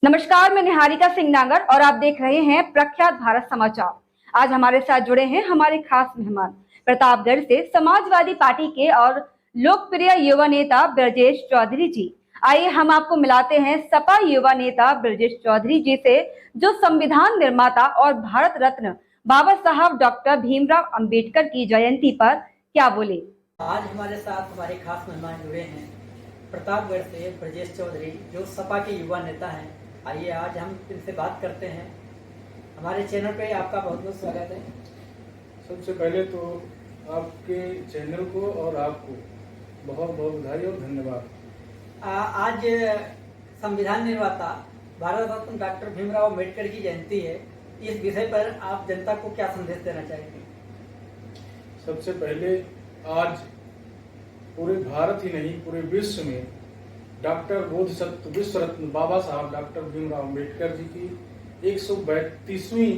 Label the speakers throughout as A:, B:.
A: नमस्कार, मैं निहारिका सिंह नागर और आप देख रहे हैं प्रख्यात भारत समाचार। आज हमारे साथ जुड़े हैं हमारे खास मेहमान प्रतापगढ़ से समाजवादी पार्टी के और लोकप्रिय युवा नेता ब्रजेश चौधरी जी। आइए हम आपको मिलाते हैं सपा युवा नेता ब्रजेश चौधरी जी से, जो संविधान निर्माता और भारत रत्न बाबा साहब डॉक्टर भीमराव अंबेडकर की जयंती पर क्या बोले।
B: आज हमारे साथ हमारे खास मेहमान जुड़े हैं प्रतापगढ़ से ब्रजेश चौधरी, जो सपा के युवा नेता हैं। आइए आज हम इनसे बात करते हैं। हमारे चैनल पे आपका बहुत बहुत स्वागत है।
C: सबसे पहले तो आपके चैनल को और आपको बहुत बहुत बधाई और धन्यवाद।
B: आज संविधान निर्माता भारत रत्न डॉक्टर भीमराव अंबेडकर की जयंती है। इस विषय पर आप जनता को क्या संदेश देना चाहेंगे?
C: सबसे पहले आज पूरे भारत ही नहीं, पूरे विश्व में डॉक्टर बोधिसत्व विश्व रत्न बाबा साहब डॉक्टर भीमराव अंबेडकर जी की 132वीं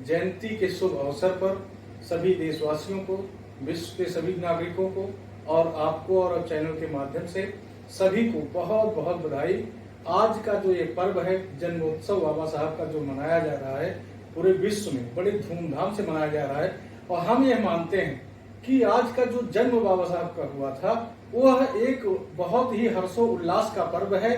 C: जयंती के शुभ अवसर पर सभी देशवासियों को, विश्व के सभी नागरिकों को और आपको और चैनल के माध्यम से सभी को बहुत बहुत बधाई। आज का जो ये पर्व है, जन्मोत्सव बाबा साहब का जो मनाया जा रहा है, पूरे विश्व में बड़े धूमधाम से मनाया जा रहा है। और हम ये मानते हैं कि आज का जो जन्म बाबा साहब का हुआ था वह एक बहुत ही हर्षो उल्लास का पर्व है।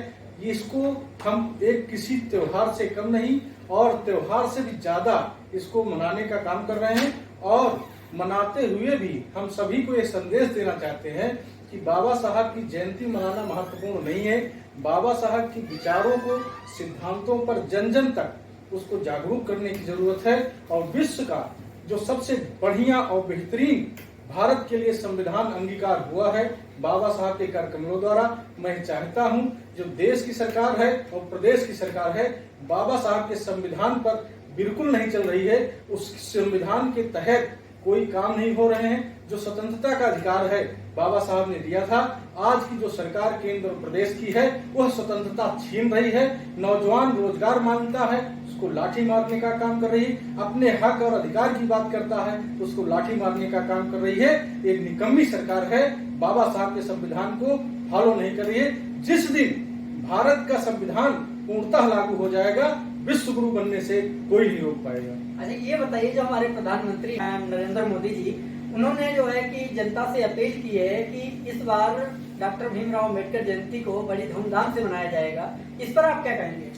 C: इसको हम एक किसी त्योहार से कम नहीं और त्योहार से भी ज्यादा इसको मनाने का काम कर रहे हैं। और मनाते हुए भी हम सभी को ये संदेश देना चाहते हैं कि बाबा साहब की जयंती मनाना महत्वपूर्ण नहीं है। बाबा साहब की विचारों को, सिद्धांतों पर जन जन तक उसको जागरूक करने की जरूरत है। और विश्व का जो सबसे बढ़िया और बेहतरीन भारत के लिए संविधान अंगीकार हुआ है बाबा साहब के कर कमलों द्वारा। मैं चाहता हूं जो देश की सरकार है और प्रदेश की सरकार है, बाबा साहब के संविधान पर बिल्कुल नहीं चल रही है। उस संविधान के तहत कोई काम नहीं हो रहे हैं। जो स्वतंत्रता का अधिकार है बाबा साहब ने दिया था, आज की जो सरकार केंद्र और प्रदेश की है वह स्वतंत्रता छीन रही है। नौजवान रोजगार मांगता है, उसको लाठी मारने का काम कर रही है। अपने हक और अधिकार की बात करता है, उसको लाठी मारने का काम कर रही है। एक निकम्मी सरकार है, बाबा साहब के संविधान को फॉलो नहीं कर रही है। जिस दिन भारत का संविधान पूर्णतः लागू हो जाएगा, विश्व गुरु बनने से कोई नहीं रोक पाएगा।
B: अच्छा, ये बताइए, जो हमारे प्रधानमंत्री नरेंद्र मोदी जी, उन्होंने जो है कि जनता से अपील की है कि इस बार डॉक्टर भीमराव अंबेडकर जयंती को बड़ी धूमधाम से मनाया जाएगा। इस पर आप क्या कहेंगे?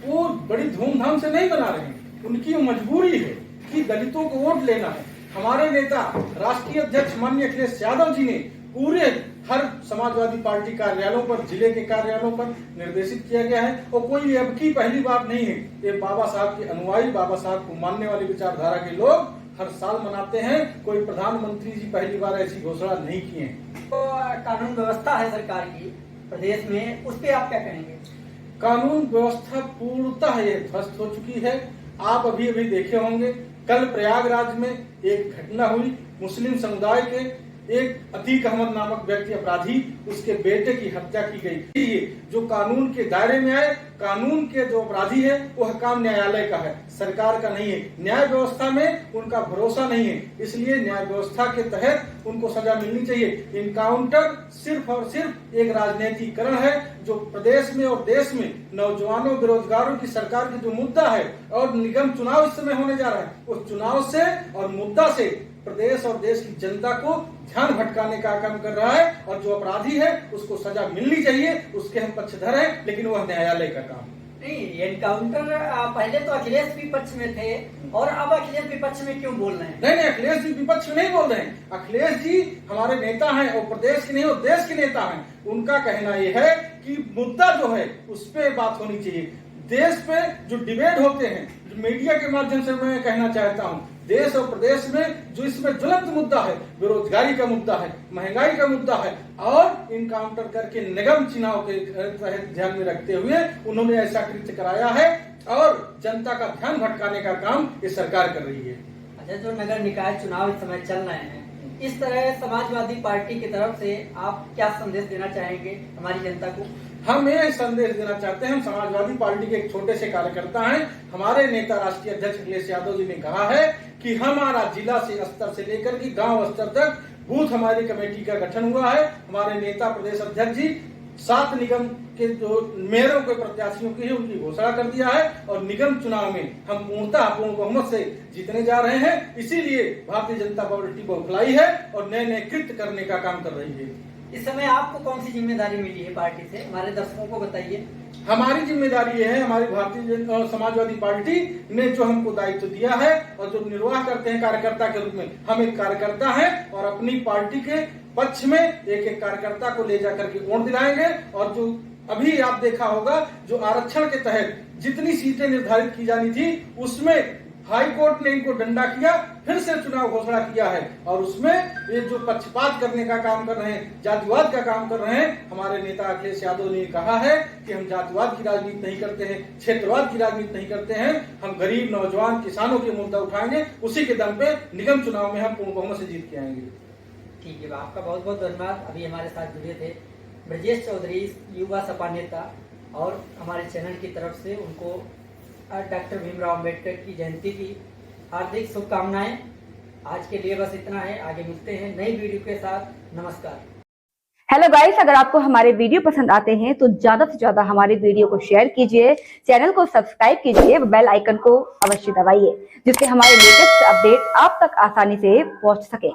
C: वो बड़ी धूमधाम से नहीं मना रहे हैं, उनकी मजबूरी है कि दलितों को वोट लेना है। हमारे नेता राष्ट्रीय अध्यक्ष माननीय अखिलेश यादव जी ने पूरे हर समाजवादी पार्टी कार्यालयों पर, जिले के कार्यालयों पर निर्देशित किया गया है। और कोई अब की पहली बार नहीं है, ये बाबा साहब के अनुयायी, बाबा साहब को मानने वाली विचारधारा के लोग हर साल मनाते हैं। कोई प्रधानमंत्री जी पहली बार ऐसी घोषणा नहीं किए।
B: तो कानून व्यवस्था है सरकार की प्रदेश में, उस पर आप क्या कहेंगे?
C: कानून व्यवस्था पूर्णतः ये ध्वस्त हो चुकी है। आप अभी अभी देखे होंगे, कल प्रयागराज में एक घटना हुई। मुस्लिम समुदाय के एक अतीक अहमद नामक व्यक्ति अपराधी, उसके बेटे की हत्या की गई। ये जो कानून के दायरे में आए, कानून के जो अपराधी है वह काम न्यायालय का है, सरकार का नहीं है। न्याय व्यवस्था में उनका भरोसा नहीं है, इसलिए न्याय व्यवस्था के तहत उनको सजा मिलनी चाहिए। इनकाउंटर सिर्फ और सिर्फ एक राजनीतिकरण है, जो प्रदेश में और देश में नौजवानों, बेरोजगारों की सरकार की जो मुद्दा है, और निगम चुनाव इस समय होने जा रहा है, उस चुनाव से और मुद्दा से प्रदेश और देश की जनता को ध्यान भटकाने का काम कर रहा है। और जो अपराधी है उसको सजा मिलनी चाहिए, उसके हम पक्षधर हैं, लेकिन वह न्यायालय का काम
B: नहीं। एनकाउंटर पहले तो अखिलेश विपक्ष में थे और अब अखिलेश विपक्ष में क्यों बोल रहे हैं?
C: नहीं, अखिलेश जी विपक्ष में नहीं बोल रहे हैं। अखिलेश जी हमारे नेता हैं और प्रदेश के नहीं, और देश के नेता हैं। उनका कहना यह है कि मुद्दा जो है उस पर बात होनी चाहिए। देश पे जो डिबेट होते हैं, जो मीडिया के माध्यम से मैं कहना चाहता हूँ, देश और प्रदेश में जो इसमें ज्वलंत मुद्दा है, बेरोजगारी का मुद्दा है, महंगाई का मुद्दा है, और इनकाउंटर करके निगम चुनाव के तहत ध्यान में रखते हुए उन्होंने ऐसा कृत्य कराया है और जनता का ध्यान भटकाने का काम ये सरकार कर रही है।
B: अच्छा, जो नगर निकाय चुनाव इस समय चल रहे हैं, इस तरह समाजवादी पार्टी की तरफ से आप क्या संदेश देना चाहेंगे हमारी जनता को?
C: हम ये संदेश देना चाहते हैं, हम समाजवादी पार्टी के एक छोटे से कार्यकर्ता हैं। हमारे नेता राष्ट्रीय अध्यक्ष अखिलेश यादव जी ने कहा है कि हमारा जिला से स्तर से लेकर के गांव स्तर तक बूथ हमारी कमेटी का गठन हुआ है। हमारे नेता प्रदेश अध्यक्ष जी 7 निगम के जो मेयरों के प्रत्याशियों की है उनकी घोषणा कर दिया है और निगम चुनाव में हम पूर्ण बहुमत से जीतने जा रहे हैं। इसीलिए भारतीय जनता पार्टी बौखलाई है और नए नए कृत्य करने का काम कर रही है।
B: इस समय आपको कौन सी जिम्मेदारी मिली है पार्टी से, हमारे दर्शकों को बताइए।
C: हमारी जिम्मेदारी है, हमारी भारतीय समाजवादी पार्टी ने जो हमको दायित्व दिया है और जो निर्वाह करते हैं कार्यकर्ता के रूप में, हम एक कार्यकर्ता हैं और अपनी पार्टी के पक्ष में एक एक कार्यकर्ता को ले जाकर के वोट दिलाएंगे। और जो अभी आप देखा होगा जो आरक्षण के तहत जितनी सीटें निर्धारित की जानी थी उसमें हाई कोर्ट ने इनको डंडा किया, फिर से चुनाव घोषणा किया है और उसमें ये जो पक्षपात करने का काम कर रहे हैं, जातिवाद का काम कर रहे हैं। हमारे नेता अखिलेश यादव ने कहा है कि हम जातिवाद की राजनीति नहीं करते हैं, क्षेत्रवाद की राजनीति नहीं करते हैं, हम गरीब नौजवान किसानों के मुद्दा उठाएंगे। उसी के दम पे निगम चुनाव में हम पूर्ण बहुमत से जीत के आएंगे।
B: ठीक है, आपका बहुत बहुत धन्यवाद। अभी हमारे साथ जुड़े थे ब्रजेश चौधरी, युवा सपा नेता, और हमारे चैनल की तरफ से उनको डॉक्टर भीमराव अंबेडकर की जयंती की हार्दिक शुभकामनाएं। आज के लिए बस इतना है, आगे मिलते हैं नई वीडियो के साथ। नमस्कार।
A: हेलो गाइस, अगर आपको हमारे वीडियो पसंद आते हैं तो ज्यादा से ज्यादा हमारे वीडियो को शेयर कीजिए, चैनल को सब्सक्राइब कीजिए, बेल आइकन को अवश्य दबाइए जिससे हमारे लेटेस्ट अपडेट आप तक आसानी से पहुंच सके।